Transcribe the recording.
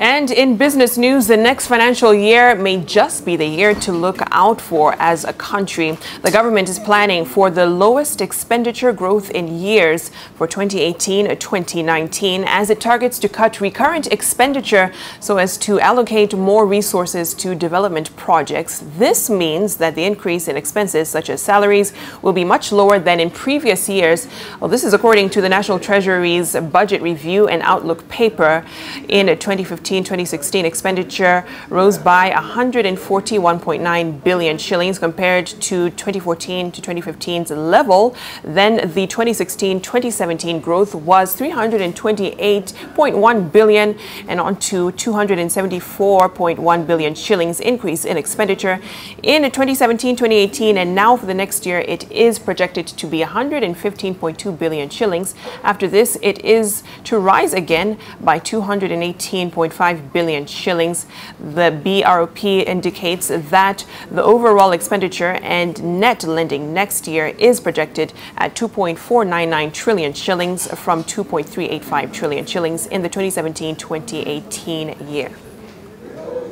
And in business news, the next financial year may just be the year to look out for as a country. The government is planning for the lowest expenditure growth in years for 2018-2019 as it targets to cut recurrent expenditure so as to allocate more resources to development projects. This means that the increase in expenses such as salaries will be much lower than in previous years. Well, this is according to the National Treasury's Budget Review and Outlook paper. In 2015-2016, expenditure rose by 141.9 billion shillings compared to 2014 to 2015's level. Then the 2016-2017 growth was 328.1 billion and on to 274.1 billion shillings increase in expenditure in 2017-2018, and now for the next year it is projected to be 115.2 billion shillings. After this, it is to rise again by 218.5 billion shillings. The BROP indicates that the overall expenditure and net lending next year is projected at 2.499 trillion shillings from 2.385 trillion shillings in the 2017-2018 year.